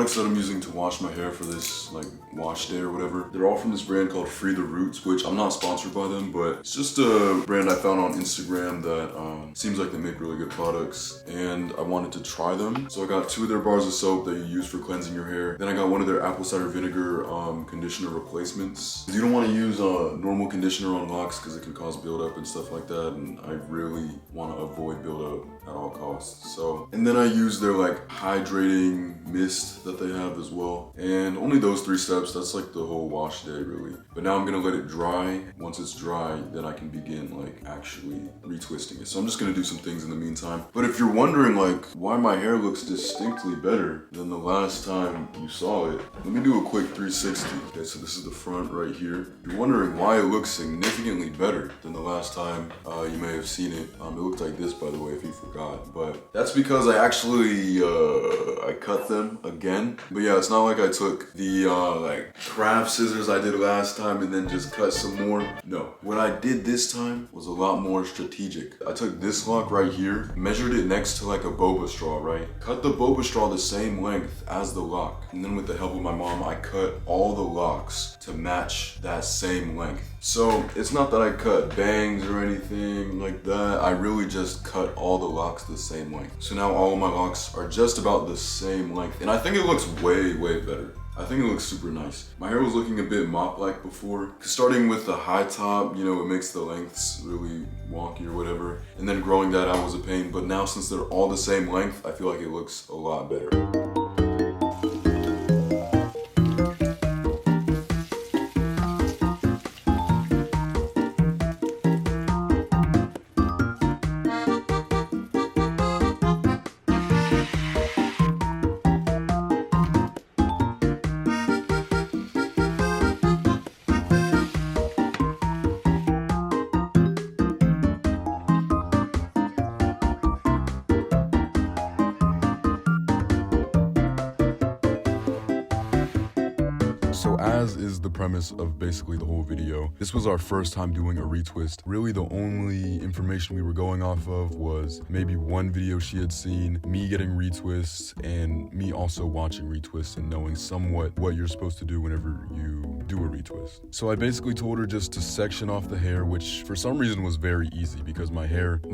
products that I'm using to wash my hair for this like wash day or whatever, they're all from this brand called Free the Roots, which I'm not sponsored by them, but it's just a brand I found on Instagram that seems like they make really good products, and I wanted to try them. So I got 2 of their bars of soap that you use for cleansing your hair. Then I got one of their apple cider vinegar conditioner replacements. You don't want to use normal conditioner on locks because it can cause buildup and stuff like that, and I really want to avoid buildup at all costs. So, and then I use their like hydrating mist that they have as well. And only those 3 steps, that's like the whole wash day really. But now I'm gonna let it dry. Once it's dry, then I can begin like actually retwisting it. So I'm just gonna do some things in the meantime. But if you're wondering like why my hair looks distinctly better than the last time you saw it, let me do a quick 360. Okay, so this is the front right here. If you're wondering why it looks significantly better than the last time you may have seen it. It looked like this, by the way, if you forgot. But that's because I actually I cut them again. But yeah, it's not like I took the like craft scissors I did last time and then just cut some more. No, what I did this time was a lot more strategic. I took this lock right here, measured it next to like a boba straw, right? Cut the boba straw the same length as the lock. And then with the help of my mom, I cut all the locks to match that same length. So it's not that I cut bangs or anything like that. I really just cut all the locks the same length. So now all of my locks are just about the same length. And I think it looks way, way better. I think it looks super nice. My hair was looking a bit mop-like before. Starting with the high top, you know, it makes the lengths really wonky or whatever. And then growing that out was a pain. But now since they're all the same length, I feel like it looks a lot better. So as is the premise of basically the whole video, this was our first time doing a retwist. Really the only information we were going off of was maybe one video she had seen, me getting retwists, and me also watching retwists and knowing somewhat what you're supposed to do whenever you do a retwist. So I basically told her just to section off the hair, which for some reason was very easy because my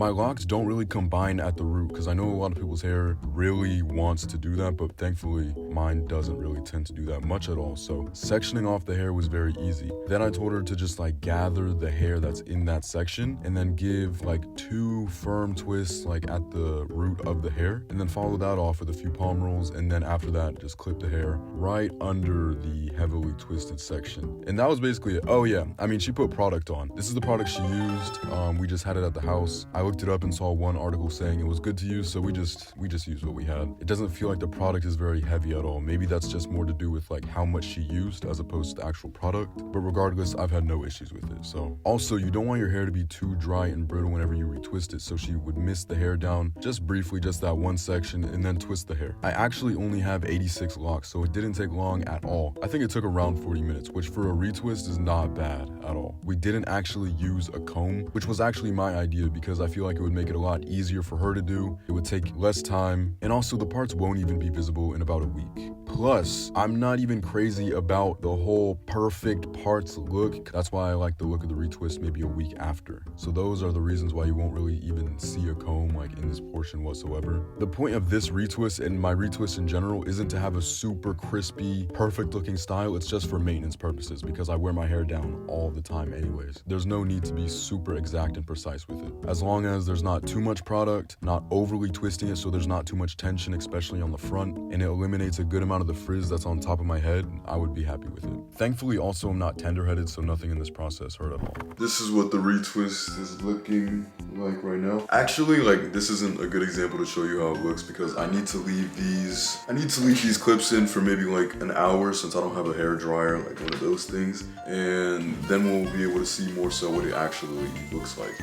locks don't really combine at the root, because I know a lot of people's hair really wants to do that, but thankfully mine doesn't really tend to do that much at all. So sectioning off the hair was very easy. Then I told her to just like gather the hair that's in that section and then give like 2 firm twists like at the root of the hair, and then follow that off with a few palm rolls, and then after that just clip the hair right under the heavily twisted section. And that was basically it. Oh yeah, I mean, she put product on. This is the product she used. We just had it at the house. I looked it up and saw one article saying it was good to use, so we just used what we had. It doesn't feel like the product is very heavy at all. Maybe that's just more to do with like how much she used as opposed to the actual product, but regardless, I've had no issues with it. So also, you don't want your hair to be too dry and brittle whenever you retwist it, so she would mist the hair down just briefly, just that one section, and then twist the hair. I actually only have 86 locks, so it didn't take long at all. I think it took around 40 minutes, which for a retwist is not bad at all. We didn't actually use a comb, which was actually my idea because I feel like it would make it a lot easier for her to do. It would take less time, and also the parts won't even be visible in about a week. Plus, I'm not even crazy about the whole perfect parts look. That's why I like the look of the retwist maybe a week after. So those are the reasons why you won't really even see a comb like in this portion whatsoever. The point of this retwist and my retwist in general isn't to have a super crispy, perfect looking style. It's just for maintenance purposes because I wear my hair down all the time anyways. There's no need to be super exact and precise with it. As long as there's not too much product, not overly twisting it so there's not too much tension, especially on the front, and it eliminates a good amount of the frizz that's on top of my head, I would be happy with it. Thankfully, also, I'm not tender-headed, so nothing in this process hurt at all. This is what the retwist is looking like right now. Actually, like, this isn't a good example to show you how it looks because I need to leave these clips in for maybe like an hour since I don't have a hair dryer, like one of those things. And then we'll be able to see more so what it actually looks like.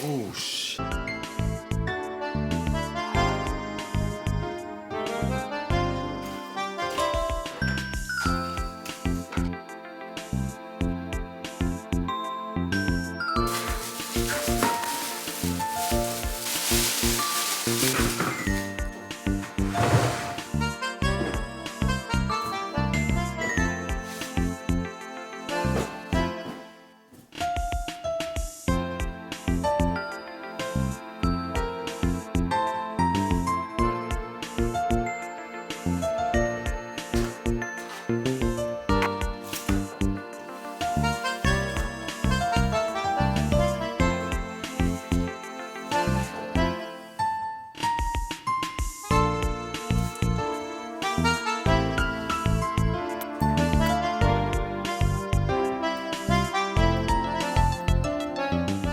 Oh, shit.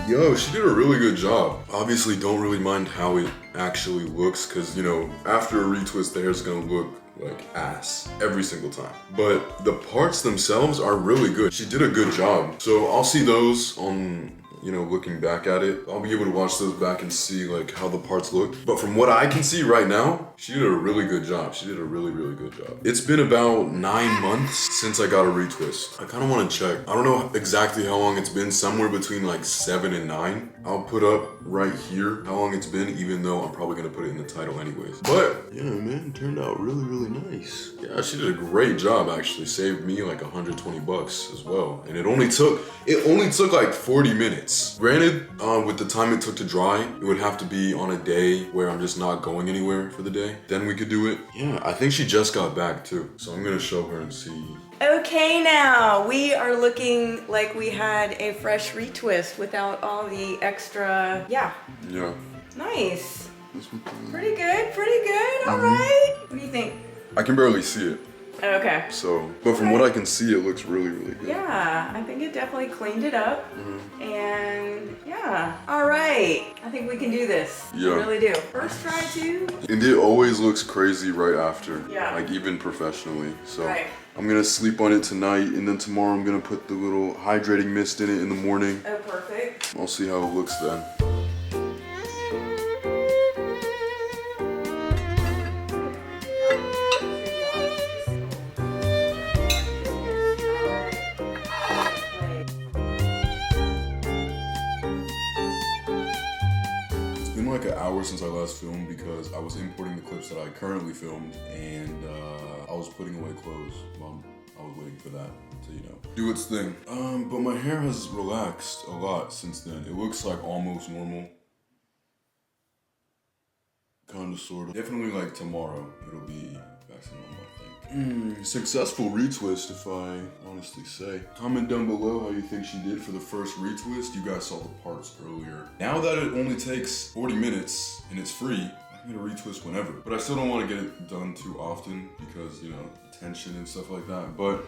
Yo, she did a really good job. Obviously, don't really mind how it actually looks, because, you know, after a retwist, the hair's gonna look like ass every single time. But the parts themselves are really good. She did a good job. So I'll see those on, you know, looking back at it. I'll be able to watch those back and see like how the parts look. But from what I can see right now, she did a really good job. She did a really, really good job. It's been about 9 months since I got a retwist. I kind of want to check. I don't know exactly how long it's been, somewhere between like 7 and 9. I'll put up right here how long it's been, even though I'm probably gonna put it in the title anyways. But yeah, man, it turned out really, really nice. Yeah, she did a great job actually. Saved me like 120 bucks as well. And it only took like 40 minutes. Granted, with the time it took to dry, it would have to be on a day where I'm just not going anywhere for the day. Then we could do it. Yeah, I think she just got back too. So I'm gonna show her and see. Okay, now we are looking like we had a fresh retwist without all the extra, yeah. Yeah. Nice. Pretty good, pretty good, all right. What do you think? I can barely see it. Okay. So, but from what I can see, it looks really, really good. Yeah, I think it definitely cleaned it up. And yeah, all right. I think we can do this. Yeah. I really do. First try too. And it always looks crazy right after. Yeah. Like even professionally. So Right. I'm gonna sleep on it tonight, and then tomorrow I'm gonna put the little hydrating mist in it in the morning. Oh, perfect. I'll see how it looks then. It's been like an hour since I last filmed because I was importing the clips that I currently filmed, and I was putting away clothes while I was waiting for that to, you know, do its thing. But my hair has relaxed a lot since then. It looks like almost normal. Kind of, sort of. Definitely like tomorrow, it'll be back to normal, I think. Successful retwist, if I honestly say. Comment down below how you think she did for the first retwist. You guys saw the parts earlier. Now that it only takes 40 minutes and it's free, I can get a retwist whenever. But I still don't want to get it done too often because, you know, attention and stuff like that. But